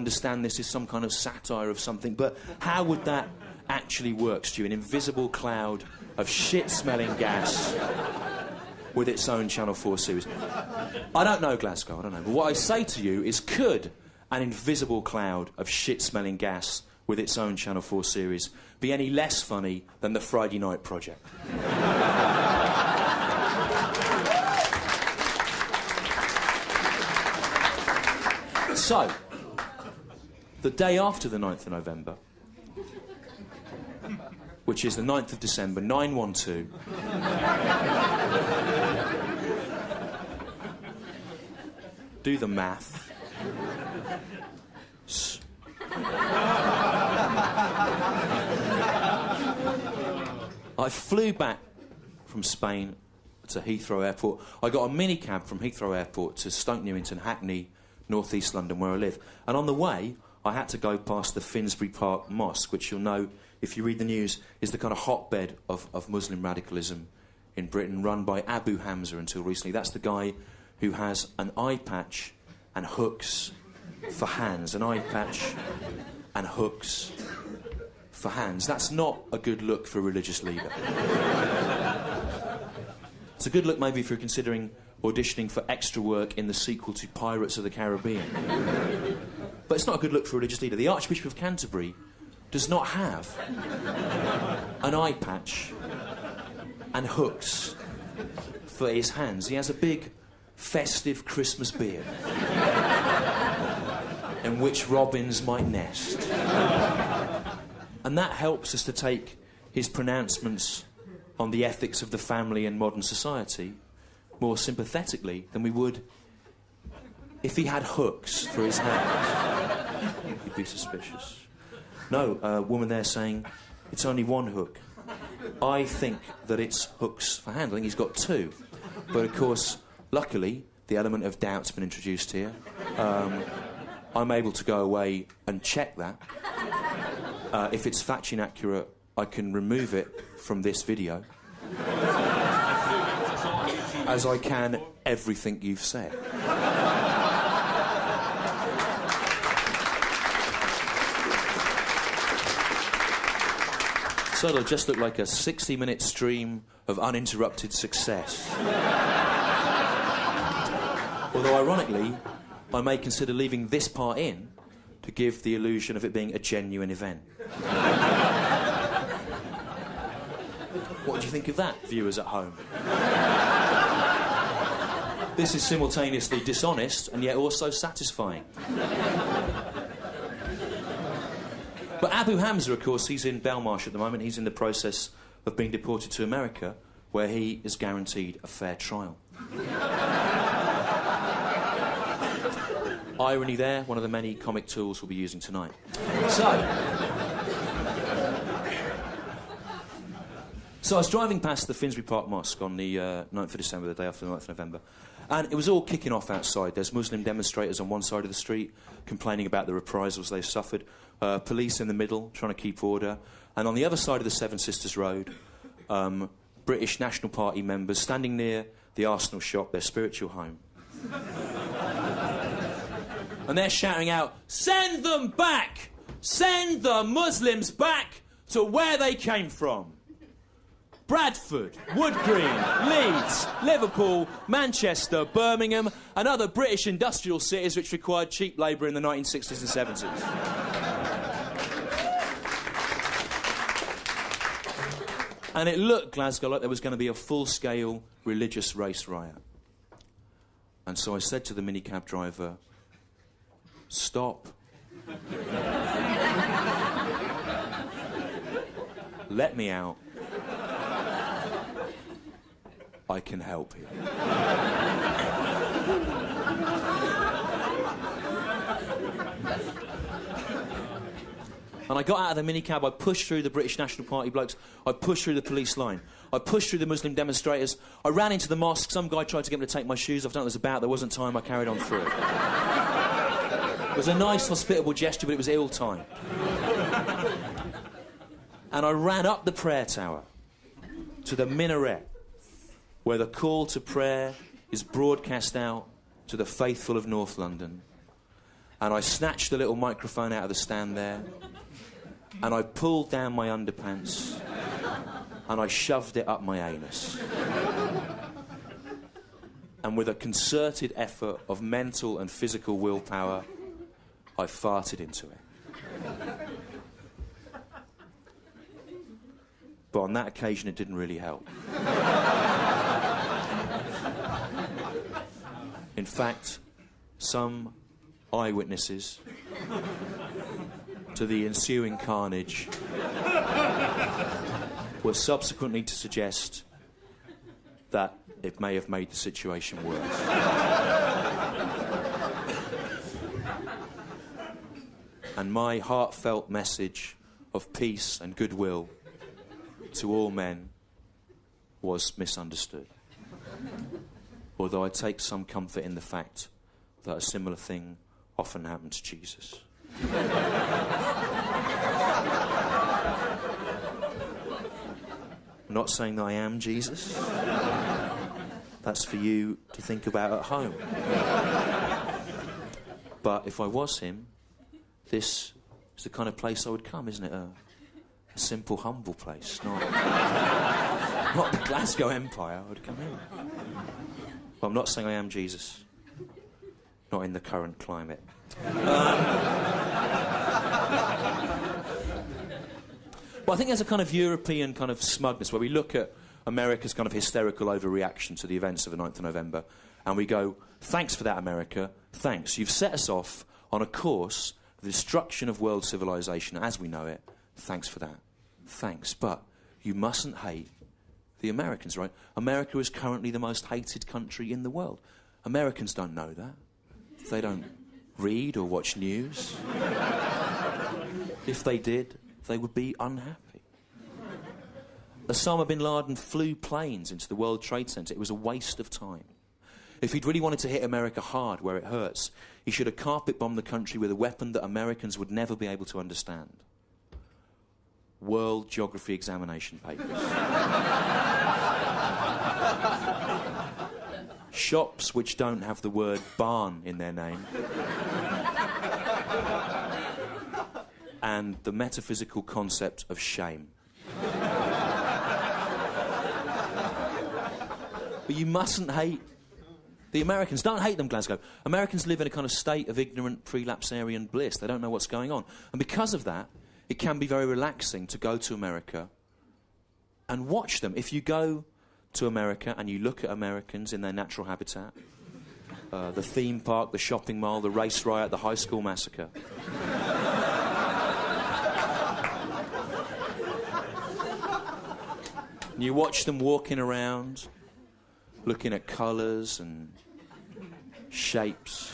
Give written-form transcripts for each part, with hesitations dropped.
understand this as some kind of satire of something, but how would that actually work, Stu? An invisible cloud of shit-smelling gas with its own Channel 4 series. I don't know, Glasgow, I don't know. But what I say to you is, could an invisible cloud of shit-smelling gas with its own Channel 4 series be any less funny than the Friday Night Project? So, the day after the 9th of November, which is the 9th of December, 912, do the math. I flew back from Spain to Heathrow Airport. I got a minicab from Heathrow Airport to Stoke Newington, Hackney, North East London, where I live. And on the way, I had to go past the Finsbury Park Mosque, which you'll know, if you read the news, is the kind of hotbed of Muslim radicalism in Britain, run by Abu Hamza until recently. That's the guy who has an eye patch and hooks for hands. An eye patch and hooks for hands. That's not a good look for a religious leader. It's a good look maybe if you're considering auditioning for extra work in the sequel to Pirates of the Caribbean. But it's not a good look for a religious leader. The Archbishop of Canterbury does not have an eye patch and hooks for his hands. He has a big, festive Christmas beard in which robins might nest. And that helps us to take his pronouncements on the ethics of the family and modern society more sympathetically than we would if he had hooks for his hands. You'd be suspicious. No, a woman there saying it's only one hook. I think that it's hooks for hands. I think he's got two. But of course, luckily, the element of doubt's been introduced here. I'm able to go away and check that. If it's factually inaccurate, I can remove it from this video. As I can everything you've said. So it'll just look like a 60-minute stream of uninterrupted success. Although, ironically, I may consider leaving this part in to give the illusion of it being a genuine event. What do you think of that, viewers at home? This is simultaneously dishonest and yet also satisfying. But Abu Hamza, of course, he's in Belmarsh at the moment. He's in the process of being deported to America, where he is guaranteed a fair trial. Irony there, one of the many comic tools we'll be using tonight. So I was driving past the Finsbury Park Mosque on the 9th of December, the day after the 9th of November, and it was all kicking off outside. There's Muslim demonstrators on one side of the street complaining about the reprisals they've suffered, police in the middle trying to keep order, and on the other side of the Seven Sisters Road, British National Party members standing near the Arsenal shop, their spiritual home. And they're shouting out, "Send them back! Send the Muslims back to where they came from! Bradford, Wood Green, Leeds, Liverpool, Manchester, Birmingham, and other British industrial cities which required cheap labour in the 1960s and 70s. And it looked, Glasgow, like there was going to be a full-scale religious race riot. And so I said to the minicab driver, "Stop. Let me out. I can help you." And I got out of the minicab, I pushed through the British National Party blokes, I pushed through the police line, I pushed through the Muslim demonstrators, I ran into the mosque, some guy tried to get me to take my shoes off, I don't know what it was about, there wasn't time, I carried on through. It was a nice, hospitable gesture, but it was ill-timed. And I ran up the prayer tower to the minaret, where the call to prayer is broadcast out to the faithful of North London. And I snatched the little microphone out of the stand there, and I pulled down my underpants, and I shoved it up my anus. And with a concerted effort of mental and physical willpower, I farted into it. But on that occasion, it didn't really help. In fact, some eyewitnesses to the ensuing carnage were subsequently to suggest that it may have made the situation worse. And my heartfelt message of peace and goodwill to all men was misunderstood. Although I take some comfort in the fact that a similar thing often happened to Jesus. I'm not saying that I am Jesus. That's for you to think about at home. But if I was him, this is the kind of place I would come, isn't it? A simple, humble place, not the Glasgow Empire I would come in. Well, I'm not saying I am Jesus. Not in the current climate. But I think there's a kind of European kind of smugness where we look at America's kind of hysterical overreaction to the events of the 9th of November and we go, thanks for that, America, thanks. You've set us off on a course of the destruction of world civilization as we know it. Thanks for that. Thanks. But you mustn't hate the Americans, right? America is currently the most hated country in the world. Americans don't know that. They don't read or watch news. If they did, they would be unhappy. Osama bin Laden flew planes into the World Trade Center. It was a waste of time. If he'd really wanted to hit America hard where it hurts, he should have carpet-bombed the country with a weapon that Americans would never be able to understand. World Geography examination papers. Shops which don't have the word barn in their name. And the metaphysical concept of shame. But you mustn't hate the Americans. Don't hate them, Glasgow. Americans live in a kind of state of ignorant prelapsarian bliss. They don't know what's going on. And because of that, it can be very relaxing to go to America and watch them. If you go to America and you look at Americans in their natural habitat, the theme park, the shopping mall, the race riot, the high school massacre. And you watch them walking around, looking at colours and shapes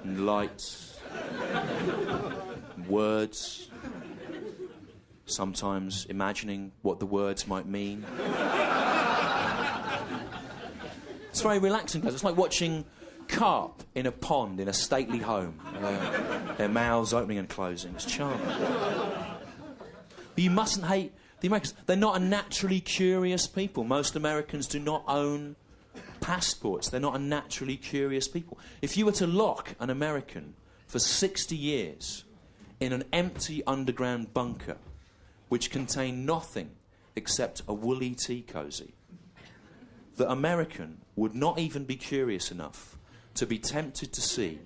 and lights and words, sometimes imagining what the words might mean. It's very relaxing, guys. It's like watching carp in a pond in a stately home. Their mouths opening and closing. It's charming. But you mustn't hate the Americans. They're not a naturally curious people. Most Americans do not own passports. They're not a naturally curious people. If you were to lock an American for 60 years in an empty underground bunker which contained nothing except a woolly tea cosy, the American would not even be curious enough to be tempted to see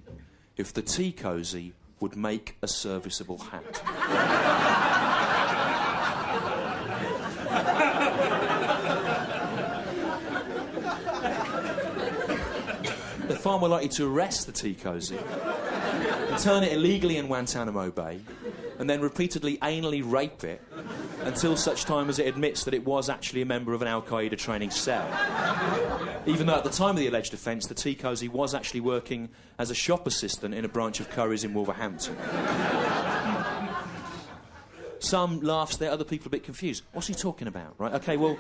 if the tea cosy would make a serviceable hat. They're far more likely to arrest the tea cosy and turn it illegally in Guantanamo Bay and then repeatedly anally rape it until such time as it admits that it was actually a member of an Al-Qaeda training cell. Even though at the time of the alleged offence, the tea cosy was actually working as a shop assistant in a branch of Curry's in Wolverhampton. Some laughs there, other people a bit confused. What's he talking about, right? OK, well,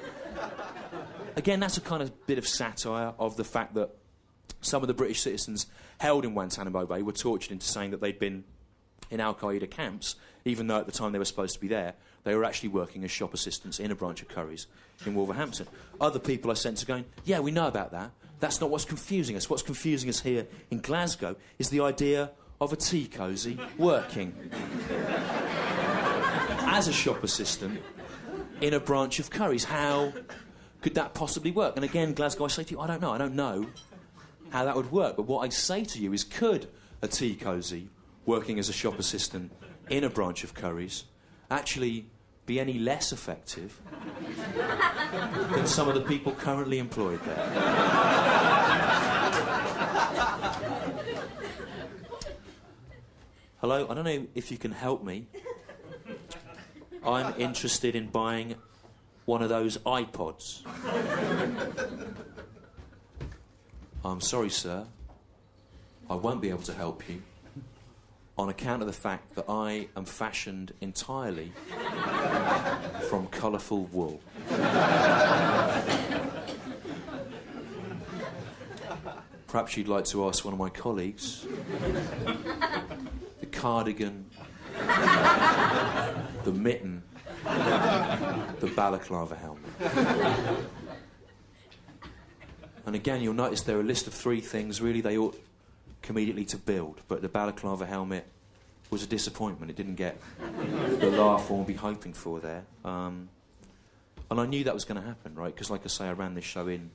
again, that's a kind of bit of satire of the fact that some of the British citizens held in Guantanamo Bay were tortured into saying that they'd been in Al-Qaeda camps, even though at the time they were supposed to be there, they were actually working as shop assistants in a branch of Curry's in Wolverhampton. Other people I sent to going, yeah, we know about that. That's not what's confusing us. What's confusing us here in Glasgow is the idea of a tea cosy working as a shop assistant in a branch of Currys. How could that possibly work? And again, Glasgow, I say to you, I don't know how that would work. But what I say to you is, could a tea cosy working as a shop assistant in a branch of Currys actually be any less effective than some of the people currently employed there? Hello, I don't know if you can help me. I'm interested in buying one of those iPods. I'm sorry, sir. I won't be able to help you on account of the fact that I am fashioned entirely from colourful wool. Perhaps you'd like to ask one of my colleagues. The cardigan, the mitten, the balaclava helmet. And again, you'll notice there are a list of 3 things really they ought comedically to build, but the balaclava helmet was a disappointment. It didn't get the laugh one would be hoping for there. And I knew that was going to happen, right? Because, like I say, I ran this show in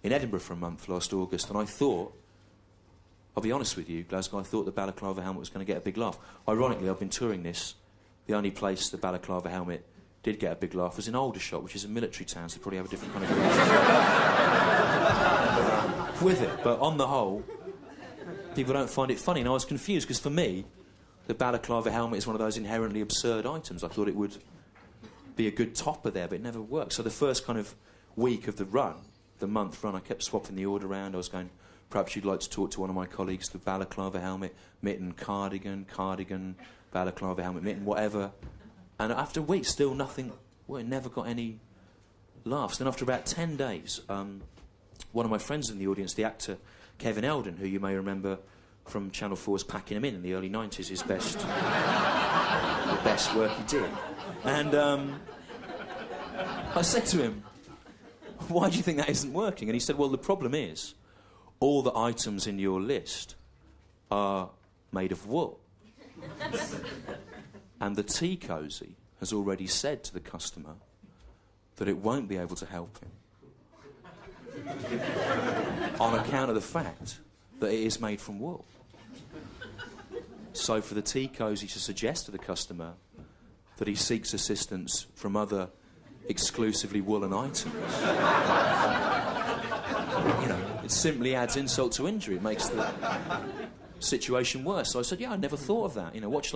Edinburgh for a month last August, and I thought, I'll be honest with you, Glasgow, I thought the balaclava helmet was going to get a big laugh. Ironically, I've been touring this. The only place the balaclava helmet did get a big laugh was in Aldershot, which is a military town, so they probably have a different kind of relationship with it. But on the whole, people don't find it funny. And I was confused, because for me, the balaclava helmet is one of those inherently absurd items. I thought it would be a good topper there, but it never worked. So the first kind of week of the run, the month run, I kept swapping the order around. I was going, perhaps you'd like to talk to one of my colleagues, the balaclava helmet, mitten, cardigan, balaclava helmet, mitten, whatever. And after a week, still nothing. Well, it never got any laughs. Then after about 10 days, one of my friends in the audience, the actor Kevin Eldon, who you may remember from Channel 4's Packing 'Em In the early 90s, his best, the best work he did. And I said to him, why do you think that isn't working? And he said, well, the problem is, all the items in your list are made of wool. And the tea cosy has already said to the customer that it won't be able to help him on account of the fact that it is made from wool. So for the tea cosy to suggest to the customer that he seeks assistance from other exclusively woolen items, you know, it simply adds insult to injury. It makes the situation worse. So I said, yeah, I never thought of that. You know, what should I